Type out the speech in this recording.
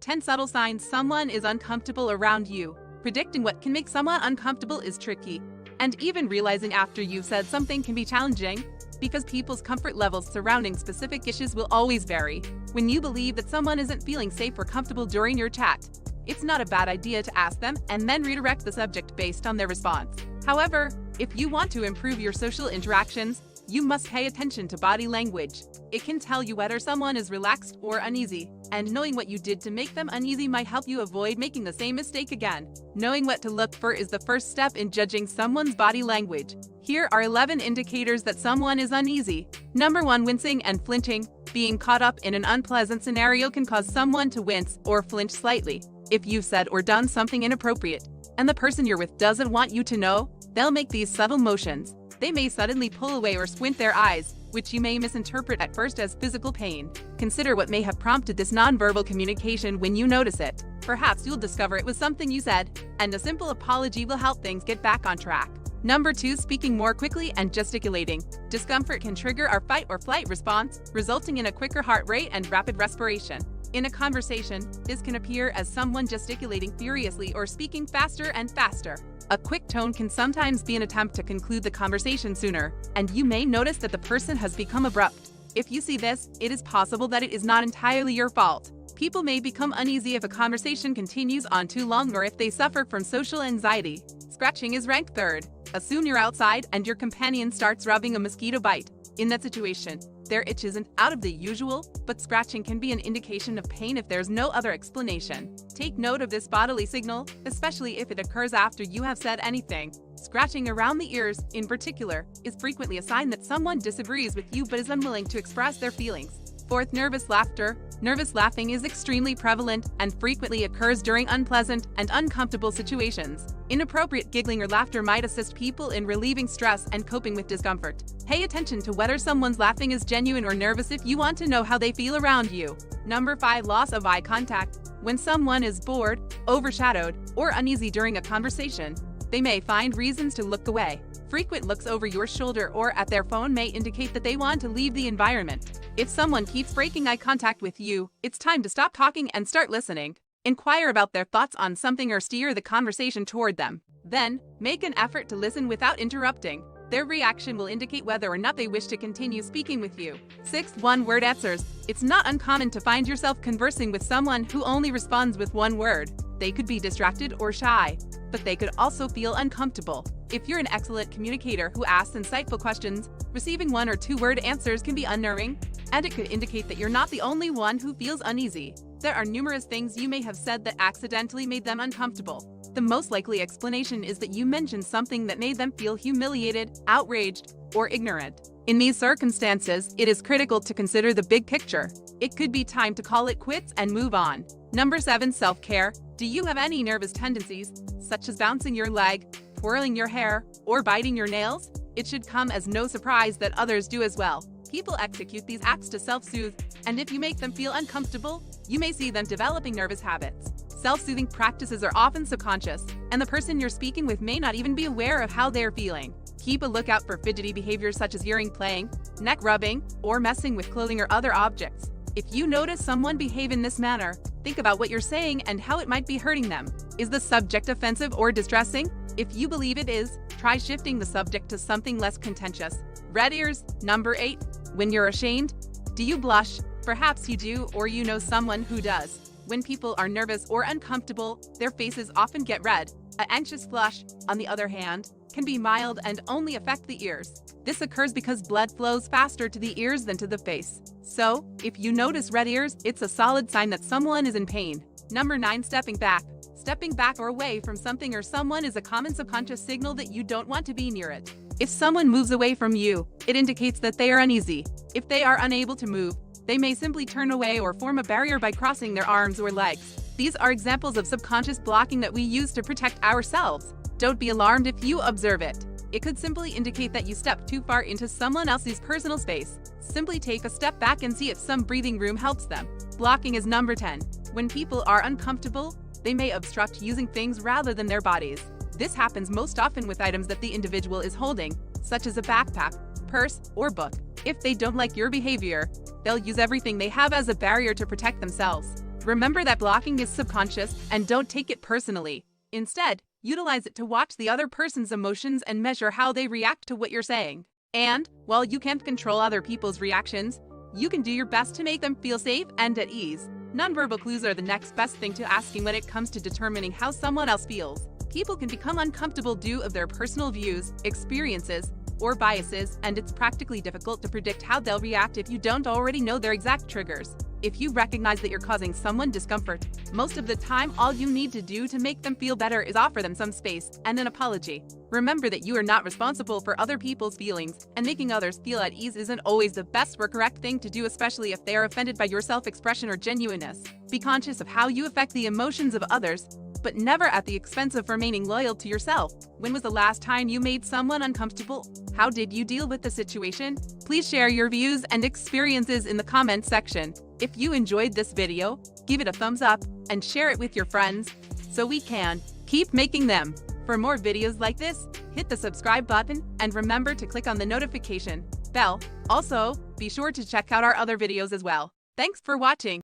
10 subtle signs someone is uncomfortable around you. Predicting what can make someone uncomfortable is tricky. And even realizing after you've said something can be challenging, because people's comfort levels surrounding specific issues will always vary. When you believe that someone isn't feeling safe or comfortable during your chat, it's not a bad idea to ask them and then redirect the subject based on their response. However, if you want to improve your social interactions, you must pay attention to body language. It can tell you whether someone is relaxed or uneasy, and knowing what you did to make them uneasy might help you avoid making the same mistake again. Knowing what to look for is the first step in judging someone's body language. Here are 11 indicators that someone is uneasy. Number 1. Wincing and flinching. Being caught up in an unpleasant scenario can cause someone to wince or flinch slightly. If you've said or done something inappropriate, and the person you're with doesn't want you to know, they'll make these subtle motions. They may suddenly pull away or squint their eyes, which you may misinterpret at first as physical pain. Consider what may have prompted this nonverbal communication when you notice it. Perhaps you'll discover it was something you said, and a simple apology will help things get back on track. Number 2. Speaking more quickly and gesticulating. Discomfort can trigger our fight or flight response, resulting in a quicker heart rate and rapid respiration. In a conversation, this can appear as someone gesticulating furiously or speaking faster and faster. A quick tone can sometimes be an attempt to conclude the conversation sooner, and you may notice that the person has become abrupt. If you see this, it is possible that it is not entirely your fault. People may become uneasy if a conversation continues on too long or if they suffer from social anxiety. Scratching is ranked 3rd. Assume you're outside and your companion starts rubbing a mosquito bite. In that situation, their itch isn't out of the usual, but scratching can be an indication of pain if there's no other explanation. Take note of this bodily signal, especially if it occurs after you have said anything. Scratching around the ears, in particular, is frequently a sign that someone disagrees with you but is unwilling to express their feelings. 4th. Nervous laughter. Nervous laughing is extremely prevalent and frequently occurs during unpleasant and uncomfortable situations. Inappropriate giggling or laughter might assist people in relieving stress and coping with discomfort. Pay attention to whether someone's laughing is genuine or nervous if you want to know how they feel around you. Number 5. Loss of eye contact. When someone is bored, overshadowed, or uneasy during a conversation, they may find reasons to look away. Frequent looks over your shoulder or at their phone may indicate that they want to leave the environment. If someone keeps breaking eye contact with you, it's time to stop talking and start listening. Inquire about their thoughts on something or steer the conversation toward them. Then, make an effort to listen without interrupting. Their reaction will indicate whether or not they wish to continue speaking with you. 6th. One-word answers. It's not uncommon to find yourself conversing with someone who only responds with one word. They could be distracted or shy, but they could also feel uncomfortable. If you're an excellent communicator who asks insightful questions, receiving 1- or 2-word answers can be unnerving, and it could indicate that you're not the only one who feels uneasy. There are numerous things you may have said that accidentally made them uncomfortable. The most likely explanation is that you mentioned something that made them feel humiliated, outraged, or ignorant. In these circumstances, it is critical to consider the big picture. It could be time to call it quits and move on. Number 7. Self-care. Do you have any nervous tendencies, such as bouncing your leg, twirling your hair, or biting your nails? It should come as no surprise that others do as well. People execute these acts to self-soothe, and if you make them feel uncomfortable, you may see them developing nervous habits. Self-soothing practices are often subconscious, and the person you're speaking with may not even be aware of how they're feeling. Keep a lookout for fidgety behaviors such as earring playing, neck rubbing, or messing with clothing or other objects. If you notice someone behave in this manner, think about what you're saying and how it might be hurting them. Is the subject offensive or distressing? If you believe it is, try shifting the subject to something less contentious. Red ears. Number 8. When you're ashamed. Do you blush? Perhaps you do, or you know someone who does. When people are nervous or uncomfortable, their faces often get red. An anxious flush, on the other hand, can be mild and only affect the ears. This occurs because blood flows faster to the ears than to the face. So, if you notice red ears, it's a solid sign that someone is in pain. Number 9. Stepping back. Stepping back or away from something or someone is a common subconscious signal that you don't want to be near it. If someone moves away from you, it indicates that they are uneasy. If they are unable to move, they may simply turn away or form a barrier by crossing their arms or legs. These are examples of subconscious blocking that we use to protect ourselves. Don't be alarmed if you observe it. It could simply indicate that you stepped too far into someone else's personal space. Simply take a step back and see if some breathing room helps them. Blocking is number 10. When people are uncomfortable, they may obstruct using things rather than their bodies. This happens most often with items that the individual is holding, such as a backpack, purse, or book. If they don't like your behavior, they'll use everything they have as a barrier to protect themselves. Remember that blocking is subconscious and don't take it personally. Instead, utilize it to watch the other person's emotions and measure how they react to what you're saying. And, while you can't control other people's reactions, you can do your best to make them feel safe and at ease. Nonverbal clues are the next best thing to asking when it comes to determining how someone else feels. People can become uncomfortable due to their personal views, experiences, or biases, and it's practically difficult to predict how they'll react if you don't already know their exact triggers. If you recognize that you're causing someone discomfort, most of the time all you need to do to make them feel better is offer them some space and an apology. Remember that you are not responsible for other people's feelings, and making others feel at ease isn't always the best or correct thing to do, especially if they are offended by your self-expression or genuineness. Be conscious of how you affect the emotions of others, but never at the expense of remaining loyal to yourself. When was the last time you made someone uncomfortable? How did you deal with the situation? Please share your views and experiences in the comments section. If you enjoyed this video, give it a thumbs up and share it with your friends so we can keep making them. For more videos like this, hit the subscribe button and remember to click on the notification bell. Also, be sure to check out our other videos as well. Thanks for watching.